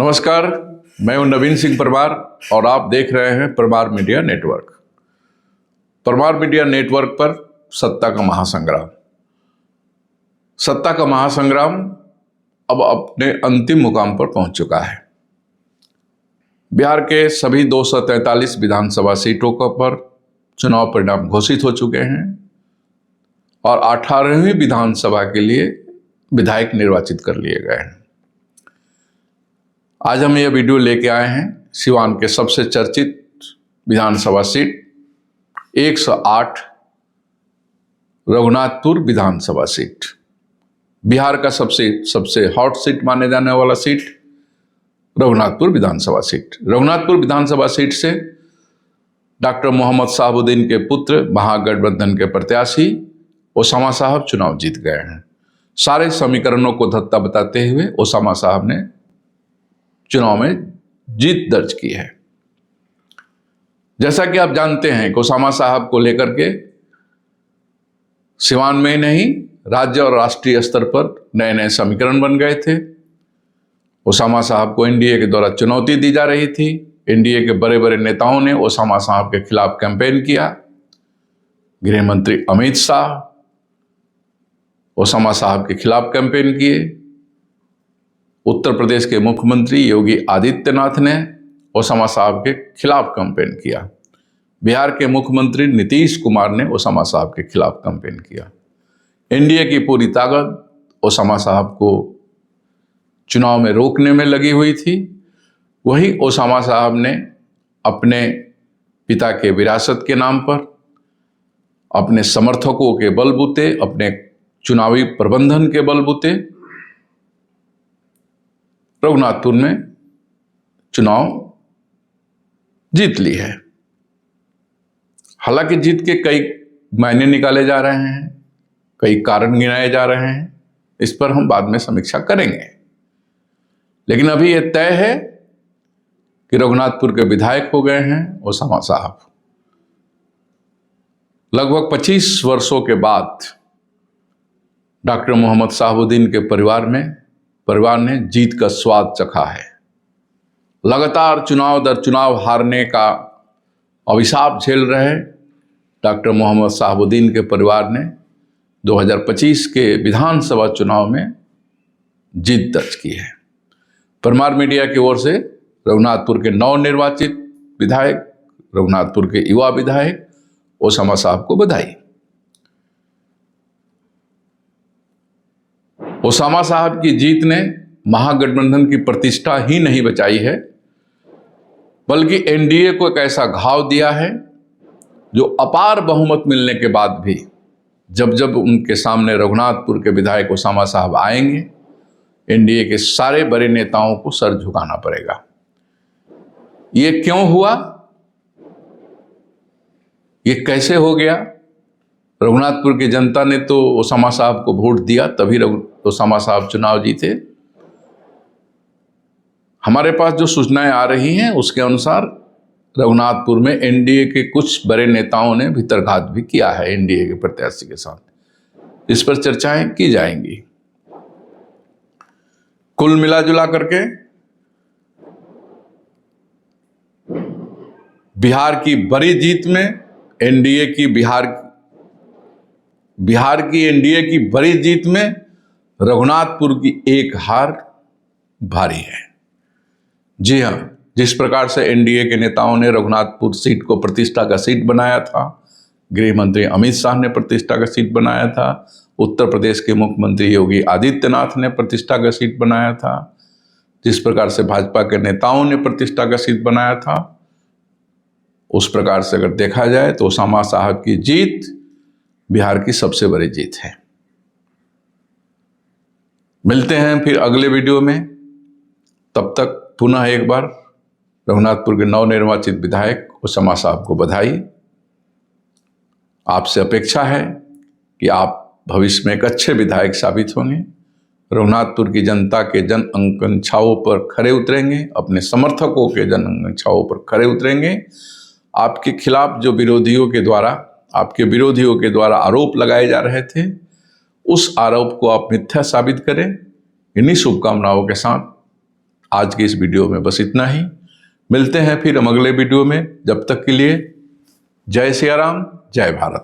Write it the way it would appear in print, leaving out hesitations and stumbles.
नमस्कार, मैं हूं नवीन सिंह परमार और आप देख रहे हैं Parmar media network. Parmar media network पर सत्ता का महासंग्राम। सत्ता का महासंग्राम अब अपने अंतिम मुकाम पर पहुंच चुका है। बिहार के सभी 243 विधानसभा सीटों पर चुनाव परिणाम घोषित हो चुके हैं और 18वीं विधानसभा के लिए विधायक निर्वाचित कर लिए गए हैं। आज हम यह वीडियो लेके आए हैं सिवान के सबसे चर्चित विधानसभा सीट 108 रघुनाथपुर विधानसभा सीट, बिहार का सबसे हॉट सीट माने जाने वाला सीट रघुनाथपुर विधानसभा सीट। रघुनाथपुर विधानसभा सीट से डॉक्टर मोहम्मद शहाबुद्दीन के पुत्र महागठबंधन के प्रत्याशी ओसामा साहब चुनाव जीत गए हैं। सारे समीकरणों को धत्ता बताते हुए ओसामा साहब ने चुनाव में जीत दर्ज की है। जैसा कि आप जानते हैं कि ओसामा साहब को लेकर के सिवान में नहीं राज्य और राष्ट्रीय स्तर पर नए नए समीकरण बन गए थे। ओसामा साहब को एनडीए के द्वारा चुनौती दी जा रही थी। एनडीए के बड़े बड़े नेताओं ने ओसामा साहब के खिलाफ कैंपेन किया। गृह मंत्री अमित शाह ओसामा साहब के खिलाफ कैंपेन किए। उत्तर प्रदेश के मुख्यमंत्री योगी आदित्यनाथ ने ओसामा साहब के खिलाफ कैंपेन किया। बिहार के मुख्यमंत्री नीतीश कुमार ने ओसामा साहब के खिलाफ कैंपेन किया। एनडीए की पूरी ताकत ओसामा साहब को चुनाव में रोकने में लगी हुई थी। वही ओसामा साहब ने अपने पिता के विरासत के नाम पर, अपने समर्थकों के बलबूते, अपने चुनावी प्रबंधन के बलबूते रघुनाथपुर में चुनाव जीत ली है। हालांकि जीत के कई मायने निकाले जा रहे हैं, कई कारण गिनाए जा रहे हैं, इस पर हम बाद में समीक्षा करेंगे। लेकिन अभी यह तय है कि रघुनाथपुर के विधायक हो गए हैं ओसामा साहब। लगभग 25 वर्षों के बाद डॉक्टर मोहम्मद शहाबुद्दीन के परिवार ने जीत का स्वाद चखा है। लगातार चुनाव दर चुनाव हारने का अभिशाप झेल रहे डॉक्टर मोहम्मद शहाबुद्दीन के परिवार ने 2025 के विधानसभा चुनाव में जीत दर्ज की है। परमार मीडिया की ओर से रघुनाथपुर के नवनिर्वाचित विधायक, रघुनाथपुर के युवा विधायक ओसामा साहब को बधाई। ओसामा साहब की जीत ने महागठबंधन की प्रतिष्ठा ही नहीं बचाई है, बल्कि एनडीए को एक ऐसा घाव दिया है जो अपार बहुमत मिलने के बाद भी जब जब उनके सामने रघुनाथपुर के विधायक ओसामा साहब आएंगे, एनडीए के सारे बड़े नेताओं को सर झुकाना पड़ेगा। ये क्यों हुआ? ये कैसे हो गया? रघुनाथपुर की जनता ने तो ओसामा साहब को वोट दिया, तभी ओसामा साहब चुनाव जीते। हमारे पास जो सूचनाएं आ रही हैं उसके अनुसार रघुनाथपुर में एनडीए के कुछ बड़े नेताओं ने भीतरघात भी किया है एनडीए के प्रत्याशी के साथ। इस पर चर्चाएं की जाएंगी। कुल मिला जुला करके बिहार की बड़ी जीत में एनडीए की बिहार की एनडीए की बड़ी जीत में रघुनाथपुर की एक हार भारी है। जी हां, जिस प्रकार से एनडीए के नेताओं ने रघुनाथपुर सीट को प्रतिष्ठा का सीट बनाया था, गृह मंत्री अमित शाह ने प्रतिष्ठा का सीट बनाया था, उत्तर प्रदेश के मुख्यमंत्री योगी आदित्यनाथ ने प्रतिष्ठा का सीट बनाया था, जिस प्रकार से भाजपा के नेताओं ने प्रतिष्ठा का सीट बनाया था, उस प्रकार से अगर देखा जाए तो ओसामा साहब की जीत बिहार की सबसे बड़ी जीत है। मिलते हैं फिर अगले वीडियो में। तब तक पुनः एक बार रघुनाथपुर के नवनिर्वाचित विधायक ओसामा साहब को बधाई। आपसे अपेक्षा है कि आप भविष्य में एक अच्छे विधायक साबित होंगे, रघुनाथपुर की जनता के जन आकांक्षाओं पर खरे उतरेंगे, अपने समर्थकों के जन आकांक्षाओं पर खरे उतरेंगे। आपके खिलाफ जो आपके विरोधियों के द्वारा आरोप लगाए जा रहे थे, उस आरोप को आप मिथ्या साबित करें। इन्हीं शुभकामनाओं के साथ आज की इस वीडियो में बस इतना ही। मिलते हैं फिर हम अगले वीडियो में। जब तक के लिए जय सिया राम, जय भारत।